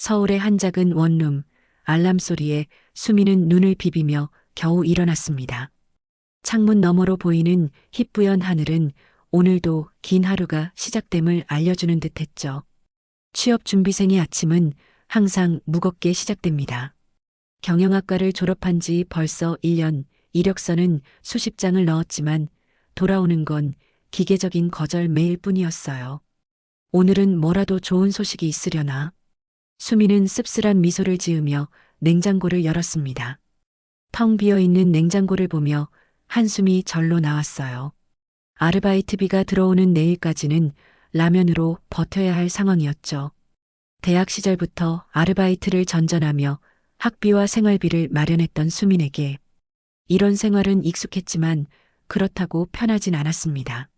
서울의 한 작은 원룸, 알람 소리에 수미는 눈을 비비며 겨우 일어났습니다. 창문 너머로 보이는 희뿌연 하늘은 오늘도 긴 하루가 시작됨을 알려주는 듯했죠. 취업 준비생의 아침은 항상 무겁게 시작됩니다. 경영학과를 졸업한 지 벌써 1년, 이력서는 수십 장을 넣었지만 돌아오는 건 기계적인 거절 메일 뿐이었어요. 오늘은 뭐라도 좋은 소식이 있으려나? 수미는 씁쓸한 미소를 지으며 냉장고를 열었습니다. 텅 비어 있는 냉장고를 보며 한숨이 절로 나왔어요. 아르바이트비가 들어오는 내일까지는 라면으로 버텨야 할 상황이었죠. 대학 시절부터 아르바이트를 전전하며 학비와 생활비를 마련했던 수민에게 이런 생활은 익숙했지만 그렇다고 편하진 않았습니다.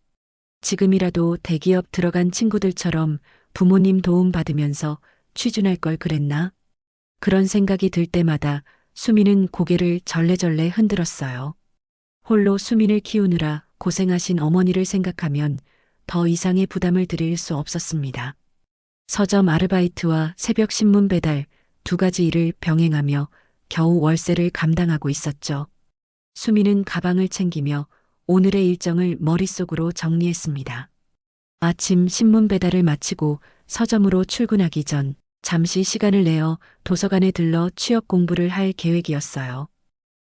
지금이라도 대기업 들어간 친구들처럼 부모님 도움 받으면서 취준할 걸 그랬나? 그런 생각이 들 때마다 수민은 고개를 절레절레 흔들었어요. 홀로 수민을 키우느라 고생하신 어머니를 생각하면 더 이상의 부담을 드릴 수 없었습니다. 서점 아르바이트와 새벽 신문 배달 두 가지 일을 병행하며 겨우 월세를 감당하고 있었죠. 수민은 가방을 챙기며 오늘의 일정을 머릿속으로 정리했습니다. 아침 신문 배달을 마치고 서점으로 출근하기 전 잠시 시간을 내어 도서관에 들러 취업 공부를 할 계획이었어요.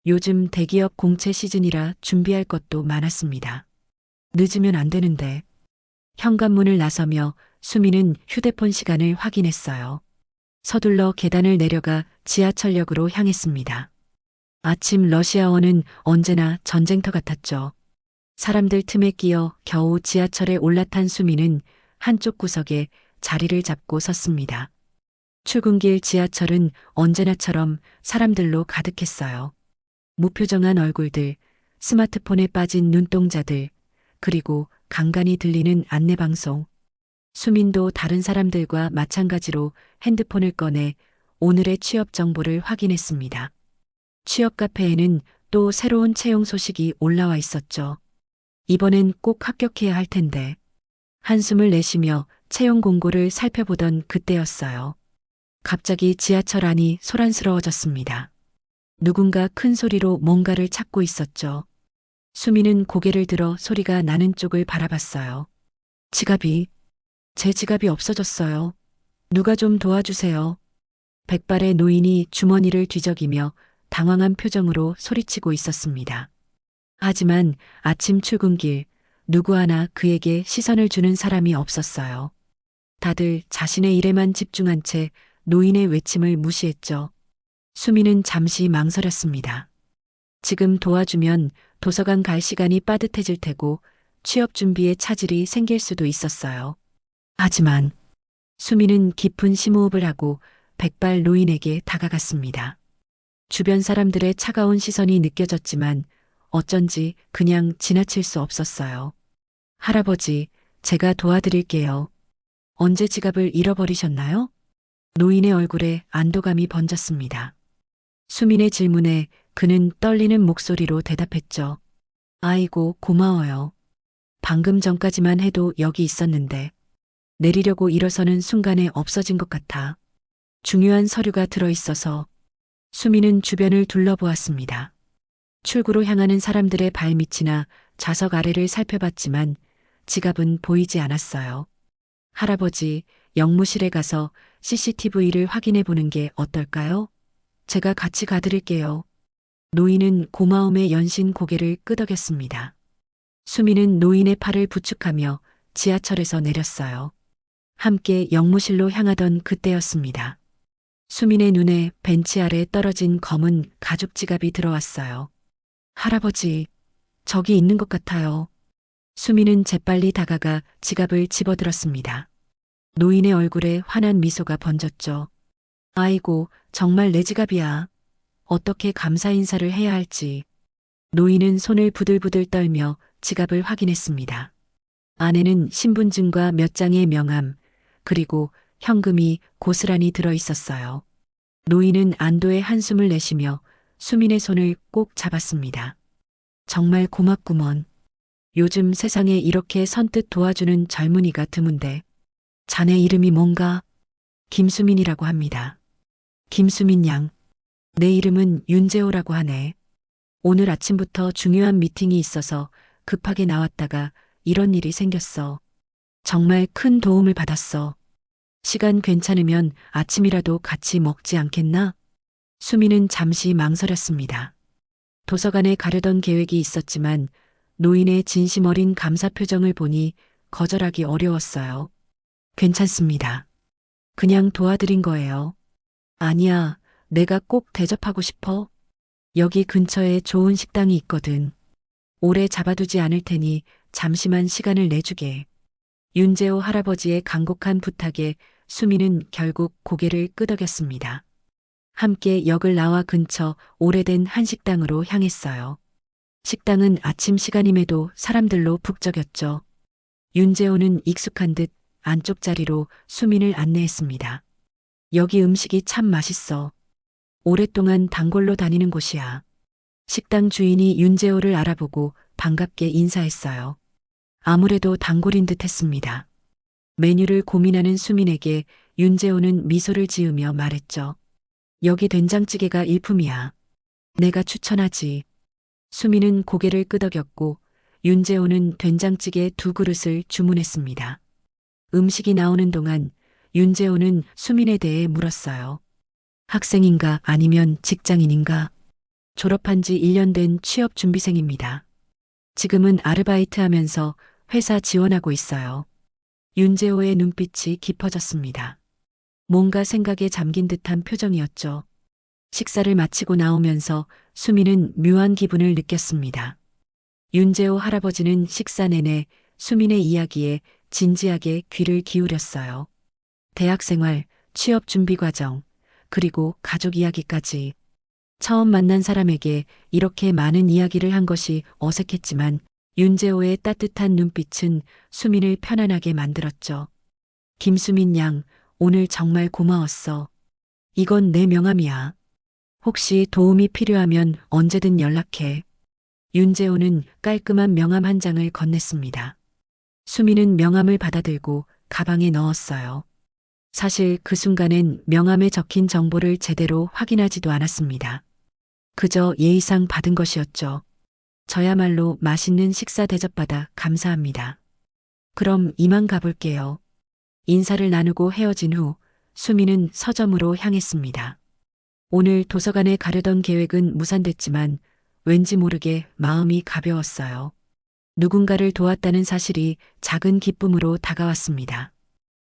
요즘 대기업 공채 시즌이라 준비할 것도 많았습니다. 늦으면 안 되는데. 현관문을 나서며 수미는 휴대폰 시간을 확인했어요. 서둘러 계단을 내려가 지하철역으로 향했습니다. 아침 러시아워는 언제나 전쟁터 같았죠. 사람들 틈에 끼어 겨우 지하철에 올라탄 수미는 한쪽 구석에 자리를 잡고 섰습니다. 출근길 지하철은 언제나처럼 사람들로 가득했어요. 무표정한 얼굴들, 스마트폰에 빠진 눈동자들, 그리고 간간히 들리는 안내방송. 수민도 다른 사람들과 마찬가지로 핸드폰을 꺼내 오늘의 취업 정보를 확인했습니다. 취업 카페에는 또 새로운 채용 소식이 올라와 있었죠. 이번엔 꼭 합격해야 할 텐데. 한숨을 내쉬며 채용 공고를 살펴보던 그때였어요. 갑자기 지하철 안이 소란스러워졌습니다. 누군가 큰 소리로 뭔가를 찾고 있었죠. 수미는 고개를 들어 소리가 나는 쪽을 바라봤어요. 제 지갑이 없어졌어요. 누가 좀 도와주세요. 백발의 노인이 주머니를 뒤적이며 당황한 표정으로 소리치고 있었습니다. 하지만 아침 출근길 누구 하나 그에게 시선을 주는 사람이 없었어요. 다들 자신의 일에만 집중한 채 노인의 외침을 무시했죠. 수미는 잠시 망설였습니다. 지금 도와주면 도서관 갈 시간이 빠듯해질 테고 취업 준비에 차질이 생길 수도 있었어요. 하지만 수미는 깊은 심호흡을 하고 백발 노인에게 다가갔습니다. 주변 사람들의 차가운 시선이 느껴졌지만 어쩐지 그냥 지나칠 수 없었어요. 할아버지, 제가 도와드릴게요. 언제 지갑을 잃어버리셨나요? 노인의 얼굴에 안도감이 번졌습니다. 수민의 질문에 그는 떨리는 목소리로 대답했죠. 아이고, 고마워요. 방금 전까지만 해도 여기 있었는데 내리려고 일어서는 순간에 없어진 것 같아. 중요한 서류가 들어있어서. 수민은 주변을 둘러보았습니다. 출구로 향하는 사람들의 발밑이나 좌석 아래를 살펴봤지만 지갑은 보이지 않았어요. 할아버지, 영무실에 가서 CCTV를 확인해 보는 게 어떨까요? 제가 같이 가드릴게요. 노인은 고마움에 연신 고개를 끄덕였습니다. 수미는 노인의 팔을 부축하며 지하철에서 내렸어요. 함께 영무실로 향하던 그때였습니다. 수민의 눈에 벤치 아래 떨어진 검은 가죽 지갑이 들어왔어요. 할아버지, 저기 있는 것 같아요. 수민은 재빨리 다가가 지갑을 집어들었습니다. 노인의 얼굴에 환한 미소가 번졌죠. 아이고, 정말 내 지갑이야. 어떻게 감사 인사를 해야 할지. 노인은 손을 부들부들 떨며 지갑을 확인했습니다. 안에는 신분증과 몇 장의 명함, 그리고 현금이 고스란히 들어 있었어요. 노인은 안도의 한숨을 내쉬며 수민의 손을 꼭 잡았습니다. 정말 고맙구먼. 요즘 세상에 이렇게 선뜻 도와주는 젊은이가 드문데. 자네 이름이 뭔가? 김수민이라고 합니다. 김수민 양. 내 이름은 윤재호라고 하네. 오늘 아침부터 중요한 미팅이 있어서 급하게 나왔다가 이런 일이 생겼어. 정말 큰 도움을 받았어. 시간 괜찮으면 아침이라도 같이 먹지 않겠나? 수미는 잠시 망설였습니다. 도서관에 가려던 계획이 있었지만 노인의 진심 어린 감사 표정을 보니 거절하기 어려웠어요. 괜찮습니다. 그냥 도와드린 거예요. 아니야, 내가 꼭 대접하고 싶어. 여기 근처에 좋은 식당이 있거든. 오래 잡아두지 않을 테니 잠시만 시간을 내주게. 윤재호 할아버지의 간곡한 부탁에 수미는 결국 고개를 끄덕였습니다. 함께 역을 나와 근처 오래된 한식당으로 향했어요. 식당은 아침 시간임에도 사람들로 북적였죠. 윤재호는 익숙한 듯 안쪽 자리로 수민을 안내했습니다. 여기 음식이 참 맛있어. 오랫동안 단골로 다니는 곳이야. 식당 주인이 윤재호를 알아보고 반갑게 인사했어요. 아무래도 단골인 듯 했습니다. 메뉴를 고민하는 수민에게 윤재호는 미소를 지으며 말했죠. 여기 된장찌개가 일품이야. 내가 추천하지. 수민은 고개를 끄덕였고 윤재호는 된장찌개 2그릇을 주문했습니다. 음식이 나오는 동안 윤재호는 수민에 대해 물었어요. 학생인가 아니면 직장인인가? 졸업한 지 1년 된 취업준비생입니다. 지금은 아르바이트 하면서 회사 지원하고 있어요. 윤재호의 눈빛이 깊어졌습니다. 뭔가 생각에 잠긴 듯한 표정이었죠. 식사를 마치고 나오면서 수민은 묘한 기분을 느꼈습니다. 윤재호 할아버지는 식사 내내 수민의 이야기에 진지하게 귀를 기울였어요. 대학생활, 취업준비 과정, 그리고 가족 이야기까지. 처음 만난 사람에게 이렇게 많은 이야기를 한 것이 어색했지만 윤재호의 따뜻한 눈빛은 수민을 편안하게 만들었죠. 김수민 양, 오늘 정말 고마웠어. 이건 내 명함이야. 혹시 도움이 필요하면 언제든 연락해. 윤재호는 깔끔한 명함 한 장을 건넸습니다. 수민은 명함을 받아들고 가방에 넣었어요. 사실 그 순간엔 명함에 적힌 정보를 제대로 확인하지도 않았습니다. 그저 예의상 받은 것이었죠. 저야말로 맛있는 식사 대접받아 감사합니다. 그럼 이만 가볼게요. 인사를 나누고 헤어진 후 수미는 서점으로 향했습니다. 오늘 도서관에 가려던 계획은 무산됐지만 왠지 모르게 마음이 가벼웠어요. 누군가를 도왔다는 사실이 작은 기쁨으로 다가왔습니다.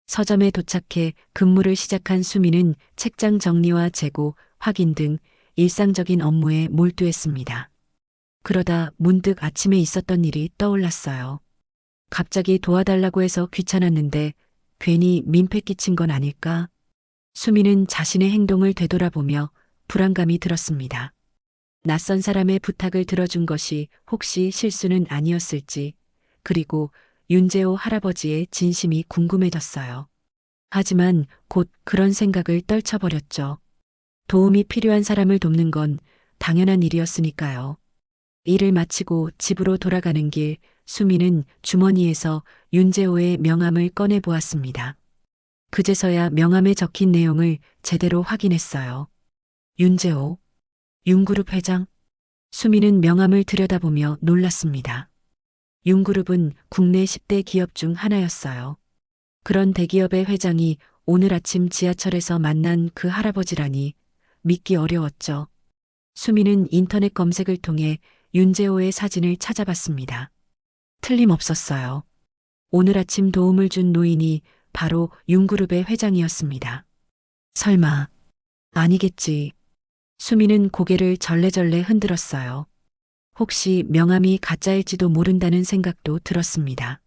서점에 도착해 근무를 시작한 수미는 책장 정리와 재고, 확인 등 일상적인 업무에 몰두했습니다. 그러다 문득 아침에 있었던 일이 떠올랐어요. 갑자기 도와달라고 해서 귀찮았는데 괜히 민폐 끼친 건 아닐까? 수미는 자신의 행동을 되돌아보며 불안감이 들었습니다. 낯선 사람의 부탁을 들어준 것이 혹시 실수는 아니었을지, 그리고 윤재호 할아버지의 진심이 궁금해졌어요. 하지만 곧 그런 생각을 떨쳐버렸죠. 도움이 필요한 사람을 돕는 건 당연한 일이었으니까요. 일을 마치고 집으로 돌아가는 길, 수미는 주머니에서 윤재호의 명함을 꺼내 보았습니다. 그제서야 명함에 적힌 내용을 제대로 확인했어요. 윤재호, 윤그룹 회장? 수미는 명함을 들여다보며 놀랐습니다. 윤그룹은 국내 10대 기업 중 하나였어요. 그런 대기업의 회장이 오늘 아침 지하철에서 만난 그 할아버지라니 믿기 어려웠죠. 수미는 인터넷 검색을 통해 윤재호의 사진을 찾아봤습니다. 틀림없었어요. 오늘 아침 도움을 준 노인이 바로 윤그룹의 회장이었습니다. 설마, 아니겠지. 수미는 고개를 절레절레 흔들었어요. 혹시 명함이 가짜일지도 모른다는 생각도 들었습니다.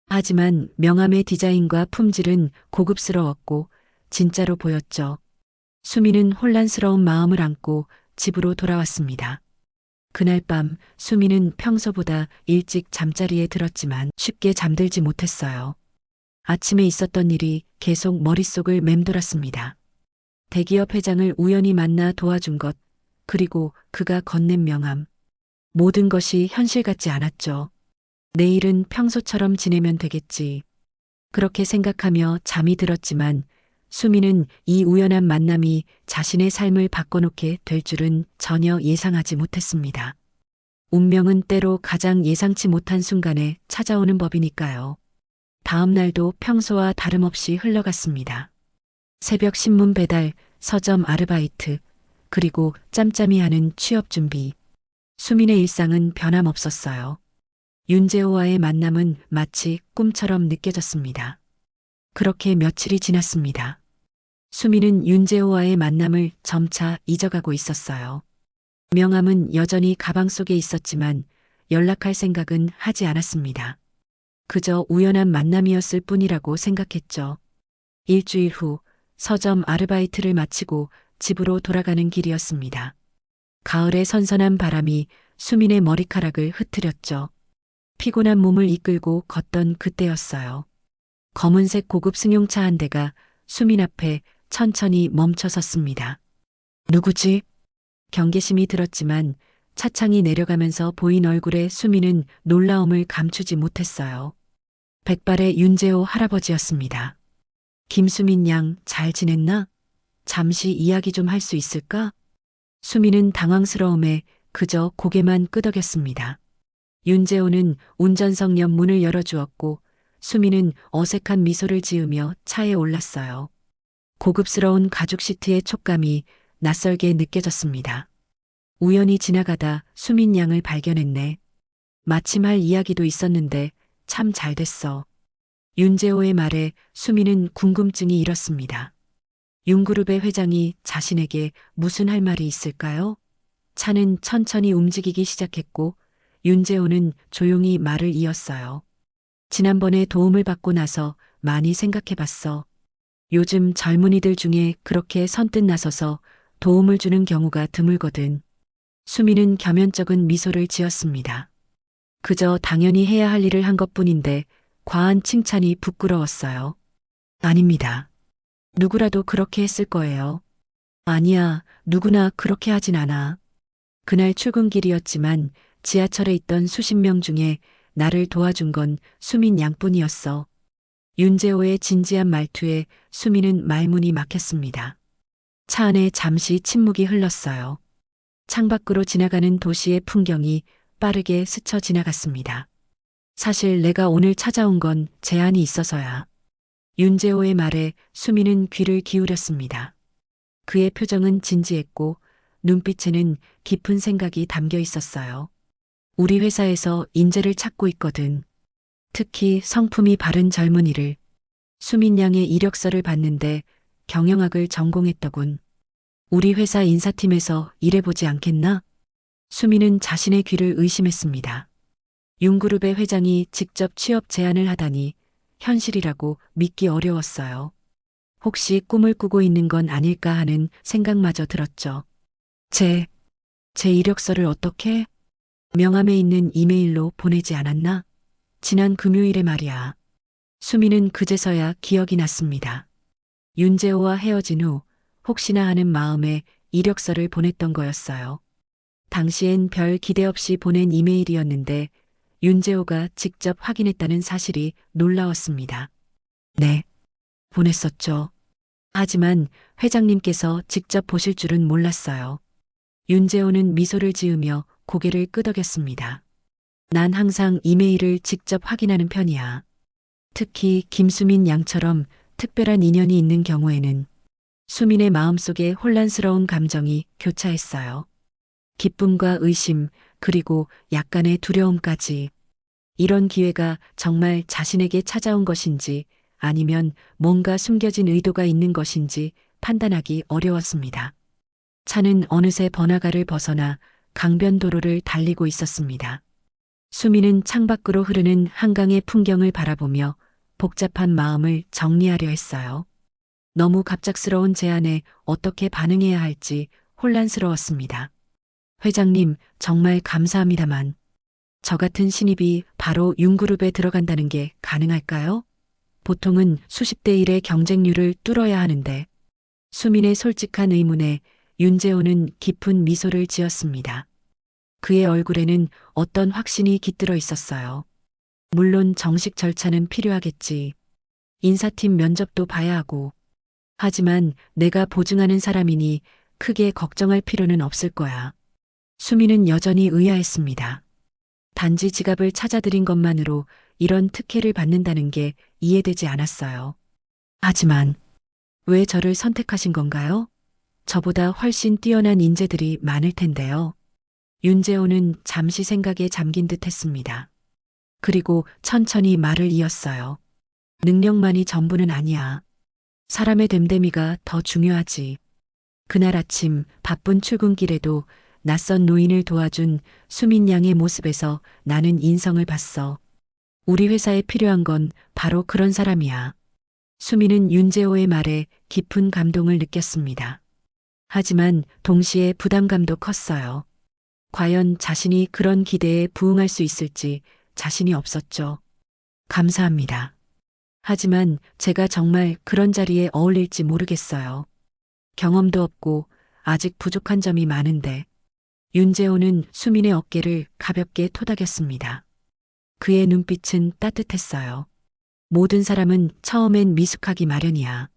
하지만 명함의 디자인과 품질은 고급스러웠고 진짜로 보였죠. 수미는 혼란스러운 마음을 안고 집으로 돌아왔습니다. 그날 밤 수미는 평소보다 일찍 잠자리에 들었지만 쉽게 잠들지 못했어요. 아침에 있었던 일이 계속 머릿속을 맴돌았습니다. 대기업 회장을 우연히 만나 도와준 것, 그리고 그가 건넨 명함. 모든 것이 현실 같지 않았죠. 내일은 평소처럼 지내면 되겠지. 그렇게 생각하며 잠이 들었지만 수미는 이 우연한 만남이 자신의 삶을 바꿔놓게 될 줄은 전혀 예상하지 못했습니다. 운명은 때로 가장 예상치 못한 순간에 찾아오는 법이니까요. 다음 날도 평소와 다름없이 흘러갔습니다. 새벽 신문 배달, 서점 아르바이트, 그리고 짬짬이 하는 취업 준비. 수민의 일상은 변함없었어요. 윤재호와의 만남은 마치 꿈처럼 느껴졌습니다. 그렇게 며칠이 지났습니다. 수민은 윤재호와의 만남을 점차 잊어가고 있었어요. 명함은 여전히 가방 속에 있었지만 연락할 생각은 하지 않았습니다. 그저 우연한 만남이었을 뿐이라고 생각했죠. 일주일 후 서점 아르바이트를 마치고 집으로 돌아가는 길이었습니다. 가을의 선선한 바람이 수민의 머리카락을 흐트렸죠. 피곤한 몸을 이끌고 걷던 그때였어요. 검은색 고급 승용차 한 대가 수민 앞에 천천히 멈춰 섰습니다. 누구지? 경계심이 들었지만 차창이 내려가면서 보인 얼굴에 수민은 놀라움을 감추지 못했어요. 백발의 윤재호 할아버지였습니다. 김수민 양 잘 지냈나? 잠시 이야기 좀 할 수 있을까? 수민은 당황스러움에 그저 고개만 끄덕였습니다. 윤재호는 운전석 옆 문을 열어주었고 수민은 어색한 미소를 지으며 차에 올랐어요. 고급스러운 가죽 시트의 촉감이 낯설게 느껴졌습니다. 우연히 지나가다 수민 양을 발견했네. 마침 할 이야기도 있었는데 참 잘 됐어. 윤재호의 말에 수민은 궁금증이 일었습니다. 윤그룹의 회장이 자신에게 무슨 할 말이 있을까요? 차는 천천히 움직이기 시작했고 윤재호는 조용히 말을 이었어요. 지난번에 도움을 받고 나서 많이 생각해봤어. 요즘 젊은이들 중에 그렇게 선뜻 나서서 도움을 주는 경우가 드물거든. 수민은 겸연쩍은 미소를 지었습니다. 그저 당연히 해야 할 일을 한 것뿐인데 과한 칭찬이 부끄러웠어요. 아닙니다. 누구라도 그렇게 했을 거예요. 아니야, 누구나 그렇게 하진 않아. 그날 출근길이었지만 지하철에 있던 수십 명 중에 나를 도와준 건 수민 양뿐이었어. 윤재호의 진지한 말투에 수민은 말문이 막혔습니다. 차 안에 잠시 침묵이 흘렀어요. 창밖으로 지나가는 도시의 풍경이 빠르게 스쳐 지나갔습니다. 사실 내가 오늘 찾아온 건 제안이 있어서야. 윤재호의 말에 수민은 귀를 기울였습니다. 그의 표정은 진지했고 눈빛에는 깊은 생각이 담겨 있었어요. 우리 회사에서 인재를 찾고 있거든. 특히 성품이 바른 젊은이를. 수민 양의 이력서를 봤는데 경영학을 전공했더군. 우리 회사 인사팀에서 일해보지 않겠나? 수민은 자신의 귀를 의심했습니다. 윤그룹의 회장이 직접 취업 제안을 하다니 현실이라고 믿기 어려웠어요. 혹시 꿈을 꾸고 있는 건 아닐까 하는 생각마저 들었죠. 제 이력서를 어떻게? 명함에 있는 이메일로 보내지 않았나? 지난 금요일에 말이야. 수민은 그제서야 기억이 났습니다. 윤재호와 헤어진 후 혹시나 하는 마음에 이력서를 보냈던 거였어요. 당시엔 별 기대 없이 보낸 이메일이었는데 윤재호가 직접 확인했다는 사실이 놀라웠습니다. 네, 보냈었죠. 하지만 회장님께서 직접 보실 줄은 몰랐어요. 윤재호는 미소를 지으며 고개를 끄덕였습니다. 난 항상 이메일을 직접 확인하는 편이야. 특히 김수민 양처럼 특별한 인연이 있는 경우에는. 수민의 마음속에 혼란스러운 감정이 교차했어요. 기쁨과 의심, 그리고 약간의 두려움까지. 이런 기회가 정말 자신에게 찾아온 것인지 아니면 뭔가 숨겨진 의도가 있는 것인지 판단하기 어려웠습니다. 차는 어느새 번화가를 벗어나 강변도로를 달리고 있었습니다. 수민은 창밖으로 흐르는 한강의 풍경을 바라보며 복잡한 마음을 정리하려 했어요. 너무 갑작스러운 제안에 어떻게 반응해야 할지 혼란스러웠습니다. 회장님, 정말 감사합니다만 저 같은 신입이 바로 윤그룹에 들어간다는 게 가능할까요? 보통은 수십 대 1의 경쟁률을 뚫어야 하는데. 수민의 솔직한 의문에 윤재호는 깊은 미소를 지었습니다. 그의 얼굴에는 어떤 확신이 깃들어 있었어요. 물론 정식 절차는 필요하겠지. 인사팀 면접도 봐야 하고. 하지만 내가 보증하는 사람이니 크게 걱정할 필요는 없을 거야. 수미는 여전히 의아했습니다. 단지 지갑을 찾아드린 것만으로 이런 특혜를 받는다는 게 이해되지 않았어요. 하지만 왜 저를 선택하신 건가요? 저보다 훨씬 뛰어난 인재들이 많을 텐데요. 윤재호는 잠시 생각에 잠긴 듯 했습니다. 그리고 천천히 말을 이었어요. 능력만이 전부는 아니야. 사람의 됨됨이가 더 중요하지. 그날 아침 바쁜 출근길에도 낯선 노인을 도와준 수민 양의 모습에서 나는 인성을 봤어. 우리 회사에 필요한 건 바로 그런 사람이야. 수민은 윤재호의 말에 깊은 감동을 느꼈습니다. 하지만 동시에 부담감도 컸어요. 과연 자신이 그런 기대에 부응할 수 있을지 자신이 없었죠. 감사합니다. 하지만 제가 정말 그런 자리에 어울릴지 모르겠어요. 경험도 없고 아직 부족한 점이 많은데. 윤재호는 수민의 어깨를 가볍게 토닥였습니다. 그의 눈빛은 따뜻했어요. 모든 사람은 처음엔 미숙하기 마련이야.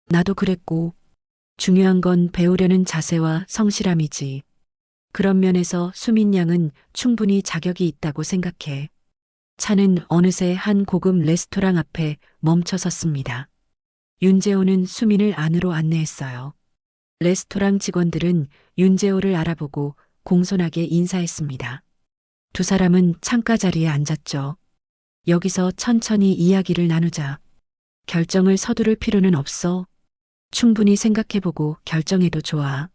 나도 그랬고, 중요한 건 배우려는 자세와 성실함이지. 그런 면에서 수민 양은 충분히 자격이 있다고 생각해. 차는 어느새 한 고급 레스토랑 앞에 멈춰 섰습니다. 윤재호는 수민을 안으로 안내했어요. 레스토랑 직원들은 윤재호를 알아보고 공손하게 인사했습니다. 두 사람은 창가 자리에 앉았죠. 여기서 천천히 이야기를 나누자. 결정을 서두를 필요는 없어. 충분히 생각해보고 결정해도 좋아.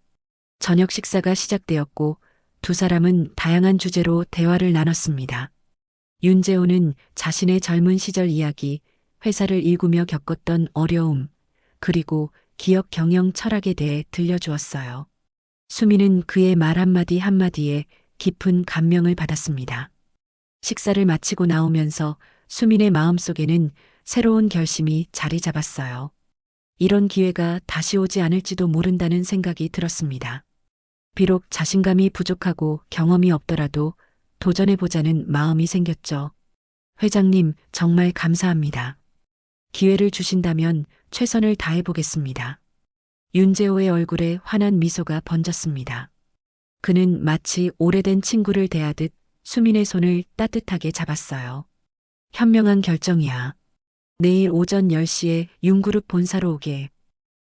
저녁 식사가 시작되었고 두 사람은 다양한 주제로 대화를 나눴습니다. 윤재호는 자신의 젊은 시절 이야기, 회사를 일구며 겪었던 어려움, 그리고 기업 경영 철학에 대해 들려주었어요. 수미는 그의 말 한마디 한마디에 깊은 감명을 받았습니다. 식사를 마치고 나오면서 수민의 마음속에는 새로운 결심이 자리 잡았어요. 이런 기회가 다시 오지 않을지도 모른다는 생각이 들었습니다. 비록 자신감이 부족하고 경험이 없더라도 도전해보자는 마음이 생겼죠. 회장님, 정말 감사합니다. 기회를 주신다면 최선을 다해보겠습니다. 윤재호의 얼굴에 환한 미소가 번졌습니다. 그는 마치 오래된 친구를 대하듯 수민의 손을 따뜻하게 잡았어요. 현명한 결정이야. 내일 오전 10시에 윤그룹 본사로 오게.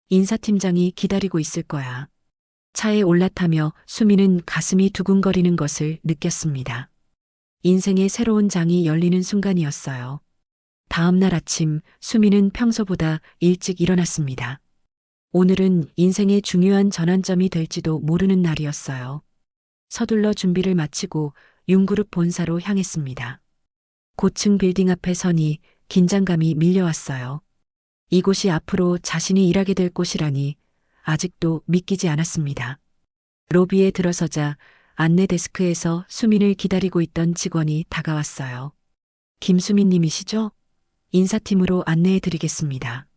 인사팀장이 기다리고 있을 거야. 차에 올라타며 수민은 가슴이 두근거리는 것을 느꼈습니다. 인생의 새로운 장이 열리는 순간이었어요. 다음 날 아침 수민은 평소보다 일찍 일어났습니다. 오늘은 인생의 중요한 전환점이 될지도 모르는 날이었어요. 서둘러 준비를 마치고 윤그룹 본사로 향했습니다. 고층 빌딩 앞에 서니 긴장감이 밀려왔어요. 이곳이 앞으로 자신이 일하게 될 곳이라니 아직도 믿기지 않았습니다. 로비에 들어서자 안내 데스크에서 수민을 기다리고 있던 직원이 다가왔어요. 김수민 님이시죠? 인사팀으로 안내해 드리겠습니다.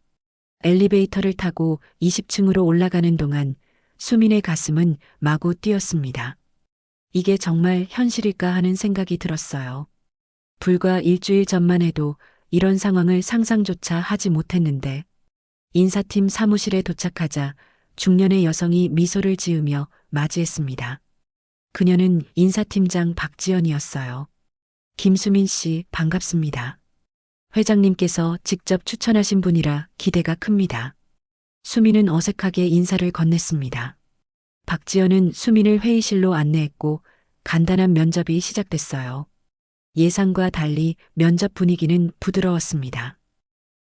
엘리베이터를 타고 20층으로 올라가는 동안 수민의 가슴은 마구 뛰었습니다. 이게 정말 현실일까 하는 생각이 들었어요. 불과 일주일 전만 해도 이런 상황을 상상조차 하지 못했는데 인사팀 사무실에 도착하자 중년의 여성이 미소를 지으며 맞이했습니다. 그녀는 인사팀장 박지연이었어요. 김수민 씨, 반갑습니다. 회장님께서 직접 추천하신 분이라 기대가 큽니다. 수민은 어색하게 인사를 건넸습니다. 박지연은 수민을 회의실로 안내했고 간단한 면접이 시작됐어요. 예상과 달리 면접 분위기는 부드러웠습니다.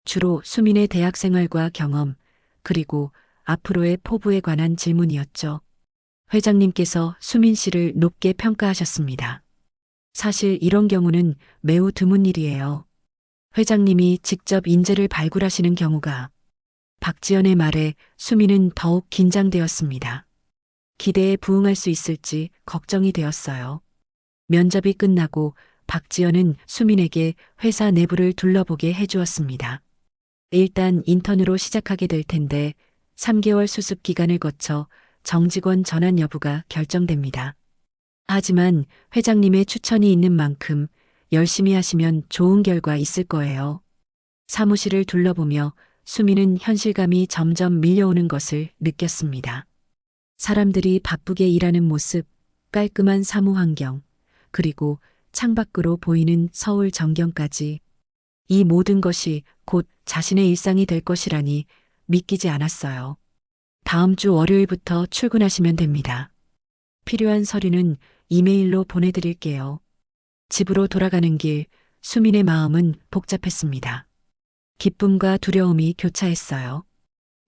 주로 수민의 대학 생활과 경험, 그리고 앞으로의 포부에 관한 질문이었죠. 회장님께서 수민 씨를 높게 평가하셨습니다. 사실 이런 경우는 매우 드문 일이에요. 회장님이 직접 인재를 발굴하시는 경우가. 박지연의 말에 수민은 더욱 긴장되었습니다. 기대에 부응할 수 있을지 걱정이 되었어요. 면접이 끝나고 박지연은 수민에게 회사 내부를 둘러보게 해주었습니다. 일단 인턴으로 시작하게 될 텐데 3개월 수습 기간을 거쳐 정직원 전환 여부가 결정됩니다. 하지만 회장님의 추천이 있는 만큼 열심히 하시면 좋은 결과 있을 거예요. 사무실을 둘러보며 수미는 현실감이 점점 밀려오는 것을 느꼈습니다. 사람들이 바쁘게 일하는 모습, 깔끔한 사무 환경, 그리고 창밖으로 보이는 서울 전경까지 이 모든 것이 곧 자신의 일상이 될 것이라니 믿기지 않았어요. 다음 주 월요일부터 출근하시면 됩니다. 필요한 서류는 이메일로 보내드릴게요. 집으로 돌아가는 길, 수민의 마음은 복잡했습니다. 기쁨과 두려움이 교차했어요.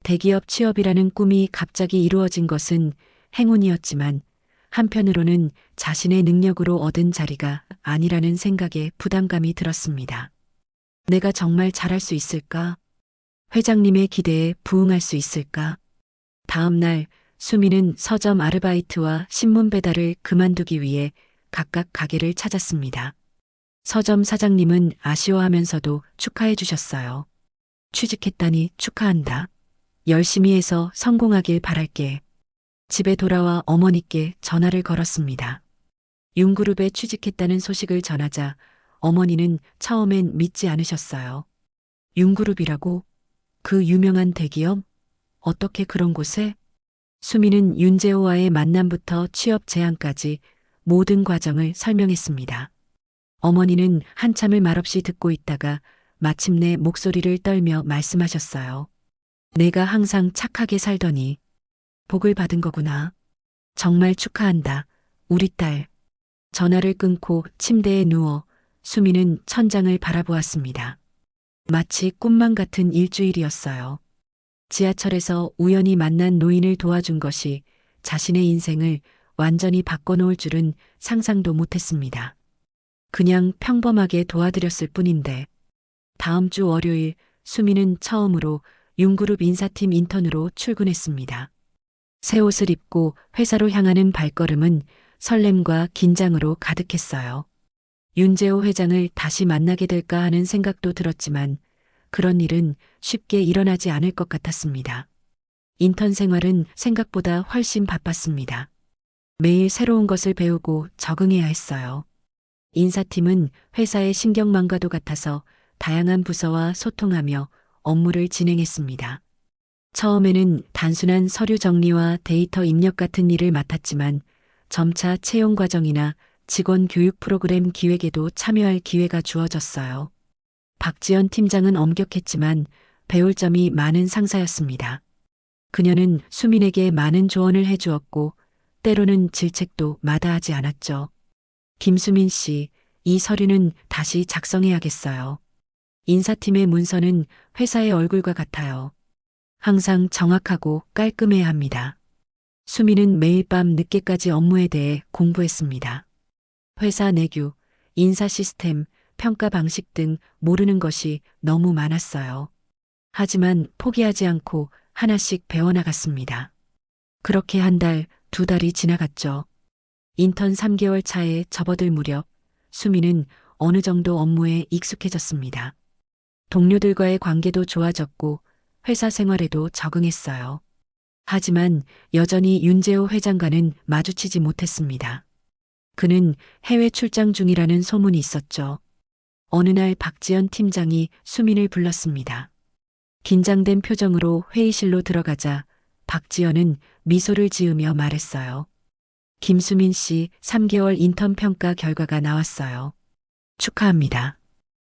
대기업 취업이라는 꿈이 갑자기 이루어진 것은 행운이었지만 한편으로는 자신의 능력으로 얻은 자리가 아니라는 생각에 부담감이 들었습니다. 내가 정말 잘할 수 있을까? 회장님의 기대에 부응할 수 있을까? 다음 날 수미는 서점 아르바이트와 신문 배달을 그만두기 위해 각각 가게를 찾았습니다. 서점 사장님은 아쉬워하면서도 축하해 주셨어요. 취직했다니 축하한다. 열심히 해서 성공하길 바랄게. 집에 돌아와 어머니께 전화를 걸었습니다. 윤그룹에 취직했다는 소식을 전하자 어머니는 처음엔 믿지 않으셨어요. 윤그룹이라고? 그 유명한 대기업? 어떻게 그런 곳에? 수미는 윤재호와의 만남부터 취업 제안까지 모든 과정을 설명했습니다. 어머니는 한참을 말없이 듣고 있다가 마침내 목소리를 떨며 말씀하셨어요. 내가 항상 착하게 살더니 복을 받은 거구나. 정말 축하한다. 우리 딸. 전화를 끊고 침대에 누워 수미는 천장을 바라보았습니다. 마치 꿈만 같은 일주일이었어요. 지하철에서 우연히 만난 노인을 도와준 것이 자신의 인생을 완전히 바꿔놓을 줄은 상상도 못했습니다. 그냥 평범하게 도와드렸을 뿐인데 다음 주 월요일 수미는 처음으로 윤그룹 인사팀 인턴으로 출근했습니다. 새 옷을 입고 회사로 향하는 발걸음은 설렘과 긴장으로 가득했어요. 윤재호 회장을 다시 만나게 될까 하는 생각도 들었지만 그런 일은 쉽게 일어나지 않을 것 같았습니다. 인턴 생활은 생각보다 훨씬 바빴습니다. 매일 새로운 것을 배우고 적응해야 했어요. 인사팀은 회사의 신경망과도 같아서 다양한 부서와 소통하며 업무를 진행했습니다. 처음에는 단순한 서류 정리와 데이터 입력 같은 일을 맡았지만 점차 채용 과정이나 직원 교육 프로그램 기획에도 참여할 기회가 주어졌어요. 박지연 팀장은 엄격했지만 배울 점이 많은 상사였습니다. 그녀는 수민에게 많은 조언을 해주었고 때로는 질책도 마다하지 않았죠. 김수민 씨, 이 서류는 다시 작성해야겠어요. 인사팀의 문서는 회사의 얼굴과 같아요. 항상 정확하고 깔끔해야 합니다. 수민은 매일 밤 늦게까지 업무에 대해 공부했습니다. 회사 내규, 인사 시스템, 평가 방식 등 모르는 것이 너무 많았어요. 하지만 포기하지 않고 하나씩 배워나갔습니다. 그렇게 한 달, 두 달이 지나갔죠. 인턴 3개월 차에 접어들 무렵 수미는 어느 정도 업무에 익숙해졌습니다. 동료들과의 관계도 좋아졌고 회사 생활에도 적응했어요. 하지만 여전히 윤재호 회장과는 마주치지 못했습니다. 그는 해외 출장 중이라는 소문이 있었죠. 어느 날 박지연 팀장이 수민을 불렀습니다. 긴장된 표정으로 회의실로 들어가자 박지연은 미소를 지으며 말했어요. 김수민 씨 3개월 인턴 평가 결과가 나왔어요. 축하합니다.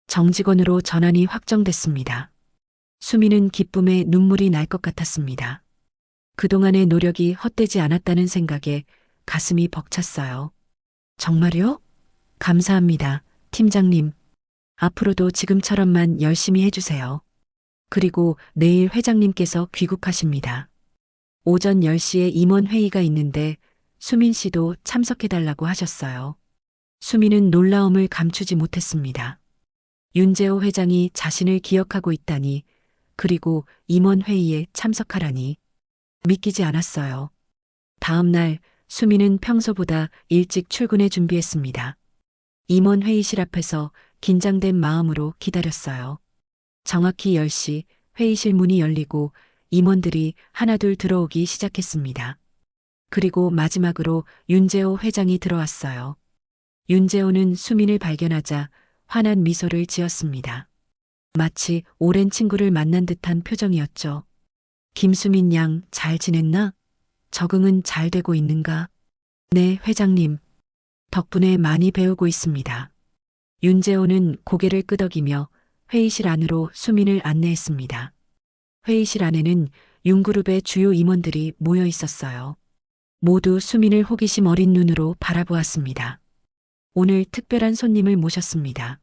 정직원으로 전환이 확정됐습니다. 수민은 기쁨에 눈물이 날 것 같았습니다. 그동안의 노력이 헛되지 않았다는 생각에 가슴이 벅찼어요. 정말요? 감사합니다, 팀장님. 앞으로도 지금처럼만 열심히 해주세요. 그리고 내일 회장님께서 귀국하십니다. 오전 10시에 임원 회의가 있는데 수민 씨도 참석해달라고 하셨어요. 수민은 놀라움을 감추지 못했습니다. 윤재호 회장이 자신을 기억하고 있다니, 그리고 임원 회의에 참석하라니 믿기지 않았어요. 다음 날 수민은 평소보다 일찍 출근해 준비했습니다. 임원 회의실 앞에서 긴장된 마음으로 기다렸어요. 정확히 10시 회의실 문이 열리고 임원들이 하나둘 들어오기 시작했습니다. 그리고 마지막으로 윤재호 회장이 들어왔어요. 윤재호는 수민을 발견하자 환한 미소를 지었습니다. 마치 오랜 친구를 만난 듯한 표정이었죠. 김수민 양 잘 지냈나? 적응은 잘 되고 있는가? 네, 회장님. 덕분에 많이 배우고 있습니다. 윤재호는 고개를 끄덕이며 회의실 안으로 수민을 안내했습니다. 회의실 안에는 윤그룹의 주요 임원들이 모여 있었어요. 모두 수민을 호기심 어린 눈으로 바라보았습니다. 오늘 특별한 손님을 모셨습니다.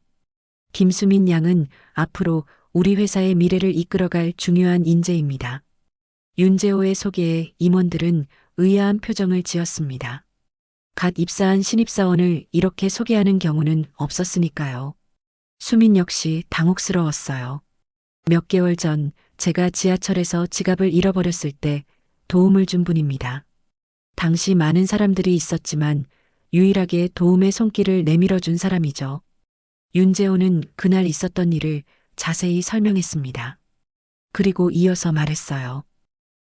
김수민 양은 앞으로 우리 회사의 미래를 이끌어갈 중요한 인재입니다. 윤재호의 소개에 임원들은 의아한 표정을 지었습니다. 갓 입사한 신입사원을 이렇게 소개하는 경우는 없었으니까요. 수민 역시 당혹스러웠어요. 몇 개월 전 제가 지하철에서 지갑을 잃어버렸을 때 도움을 준 분입니다. 당시 많은 사람들이 있었지만 유일하게 도움의 손길을 내밀어 준 사람이죠. 윤재호는 그날 있었던 일을 자세히 설명했습니다. 그리고 이어서 말했어요.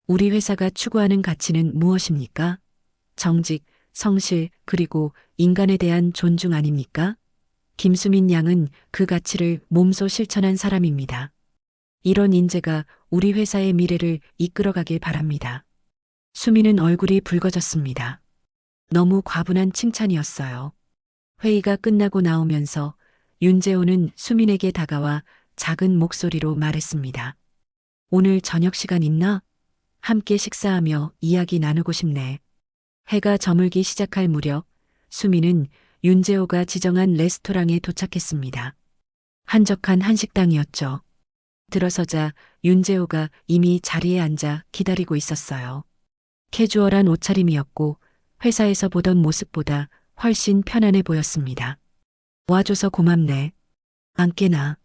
우리 회사가 추구하는 가치는 무엇입니까? 정직, 성실, 그리고 인간에 대한 존중 아닙니까? 김수민 양은 그 가치를 몸소 실천한 사람입니다. 이런 인재가 우리 회사의 미래를 이끌어가길 바랍니다. 수민은 얼굴이 붉어졌습니다. 너무 과분한 칭찬이었어요. 회의가 끝나고 나오면서 윤재호는 수민에게 다가와 작은 목소리로 말했습니다. 오늘 저녁 시간 있나? 함께 식사하며 이야기 나누고 싶네. 해가 저물기 시작할 무렵 수민은 윤재호가 지정한 레스토랑에 도착했습니다. 한적한 한식당이었죠. 들어서자 윤재호가 이미 자리에 앉아 기다리고 있었어요. 캐주얼한 옷차림이었고 회사에서 보던 모습보다 훨씬 편안해 보였습니다. 와줘서 고맙네. 앉게나.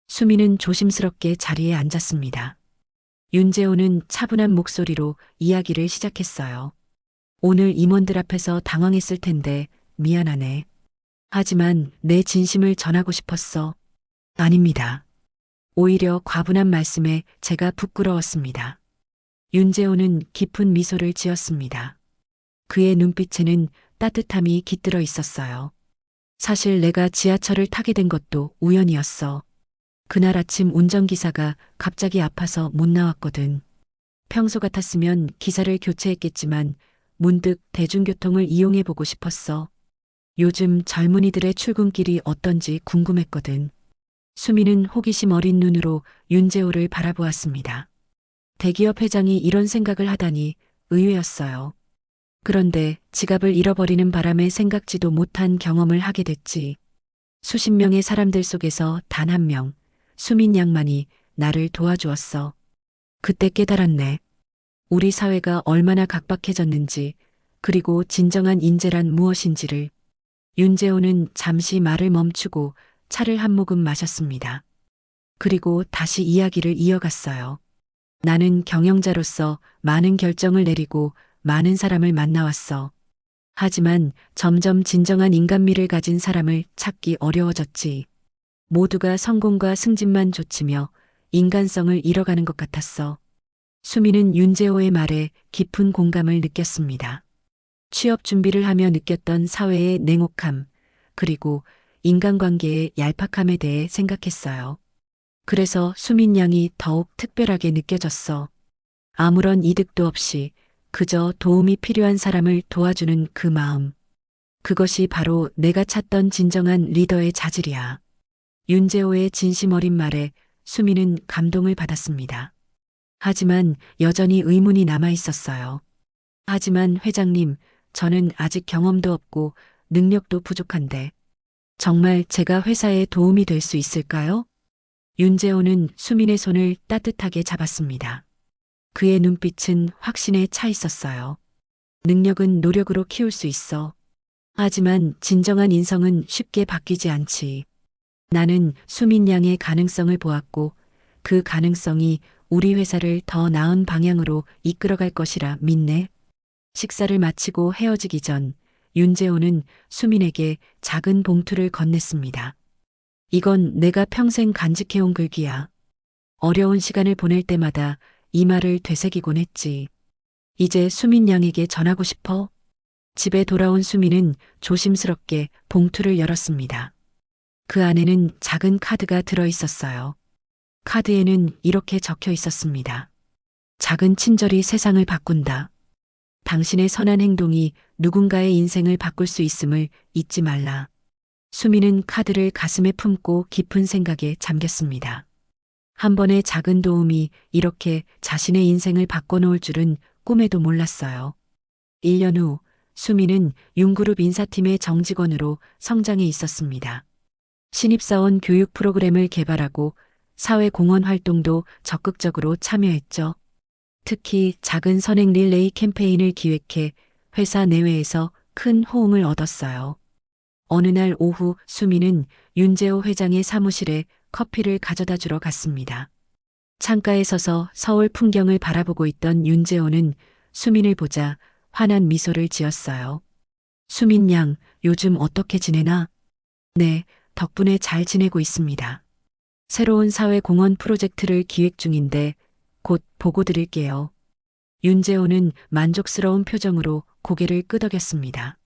수민은 조심스럽게 자리에 앉았습니다. 윤재호는 차분한 목소리로 이야기를 시작했어요. 오늘 임원들 앞에서 당황했을 텐데 미안하네. 하지만 내 진심을 전하고 싶었어. 아닙니다. 오히려 과분한 말씀에 제가 부끄러웠습니다. 윤재호는 깊은 미소를 지었습니다. 그의 눈빛에는 따뜻함이 깃들어 있었어요. 사실 내가 지하철을 타게 된 것도 우연이었어. 그날 아침 운전기사가 갑자기 아파서 못 나왔거든. 평소 같았으면 기사를 교체했겠지만 문득 대중교통을 이용해보고 싶었어. 요즘 젊은이들의 출근길이 어떤지 궁금했거든. 수민은 호기심 어린 눈으로 윤재호를 바라보았습니다. 대기업 회장이 이런 생각을 하다니 의외였어요. 그런데 지갑을 잃어버리는 바람에 생각지도 못한 경험을 하게 됐지. 수십 명의 사람들 속에서 단 한 명, 수민 양만이 나를 도와주었어. 그때 깨달았네. 우리 사회가 얼마나 각박해졌는지, 그리고 진정한 인재란 무엇인지를. 윤재호는 잠시 말을 멈추고 차를 한 모금 마셨습니다. 그리고 다시 이야기를 이어갔어요. 나는 경영자로서 많은 결정을 내리고 많은 사람을 만나왔어. 하지만 점점 진정한 인간미를 가진 사람을 찾기 어려워졌지. 모두가 성공과 승진만 좇으며 인간성을 잃어가는 것 같았어. 수민은 윤재호의 말에 깊은 공감을 느꼈습니다. 취업 준비를 하며 느꼈던 사회의 냉혹함, 그리고 인간관계의 얄팍함에 대해 생각했어요. 그래서 수민 양이 더욱 특별하게 느껴졌어. 아무런 이득도 없이 그저 도움이 필요한 사람을 도와주는 그 마음. 그것이 바로 내가 찾던 진정한 리더의 자질이야. 윤재호의 진심 어린 말에 수민은 감동을 받았습니다. 하지만 여전히 의문이 남아 있었어요. 하지만 회장님, 저는 아직 경험도 없고 능력도 부족한데 정말 제가 회사에 도움이 될 수 있을까요? 윤재호는 수민의 손을 따뜻하게 잡았습니다. 그의 눈빛은 확신에 차 있었어요. 능력은 노력으로 키울 수 있어. 하지만 진정한 인성은 쉽게 바뀌지 않지. 나는 수민 양의 가능성을 보았고 그 가능성이 우리 회사를 더 나은 방향으로 이끌어갈 것이라 믿네. 식사를 마치고 헤어지기 전 윤재호는 수민에게 작은 봉투를 건넸습니다. 이건 내가 평생 간직해온 글귀야. 어려운 시간을 보낼 때마다 이 말을 되새기곤 했지. 이제 수민 양에게 전하고 싶어? 집에 돌아온 수민은 조심스럽게 봉투를 열었습니다. 그 안에는 작은 카드가 들어 있었어요. 카드에는 이렇게 적혀 있었습니다. 작은 친절이 세상을 바꾼다. 당신의 선한 행동이 누군가의 인생을 바꿀 수 있음을 잊지 말라. 수미는 카드를 가슴에 품고 깊은 생각에 잠겼습니다. 한 번의 작은 도움이 이렇게 자신의 인생을 바꿔놓을 줄은 꿈에도 몰랐어요. 1년 후 수미는 윤그룹 인사팀의 정직원으로 성장해 있었습니다. 신입사원 교육 프로그램을 개발하고 사회공헌 활동도 적극적으로 참여했죠. 특히 작은 선행 릴레이 캠페인을 기획해 회사 내외에서 큰 호응을 얻었어요. 어느 날 오후 수미는 윤재호 회장의 사무실에 커피를 가져다 주러 갔습니다. 창가에 서서 서울 풍경을 바라보고 있던 윤재호는 수민을 보자 환한 미소를 지었어요. 수민 양, 요즘 어떻게 지내나? 네, 덕분에 잘 지내고 있습니다. 새로운 사회공헌 프로젝트를 기획 중인데 곧 보고 드릴게요. 윤재호는 만족스러운 표정으로 고개를 끄덕였습니다.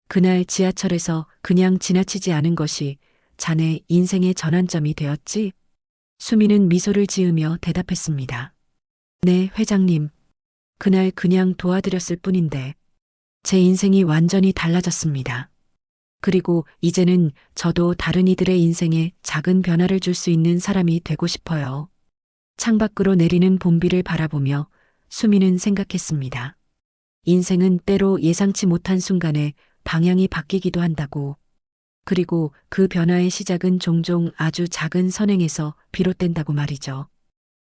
그날 지하철에서 그냥 지나치지 않은 것이 자네 인생의 전환점이 되었지? 수미는 미소를 지으며 대답했습니다. 네, 회장님. 그날 그냥 도와드렸을 뿐인데 제 인생이 완전히 달라졌습니다. 그리고 이제는 저도 다른 이들의 인생에 작은 변화를 줄 수 있는 사람이 되고 싶어요. 창밖으로 내리는 봄비를 바라보며 수미는 생각했습니다. 인생은 때로 예상치 못한 순간에 방향이 바뀌기도 한다고. 그리고 그 변화의 시작은 종종 아주 작은 선행에서 비롯된다고 말이죠.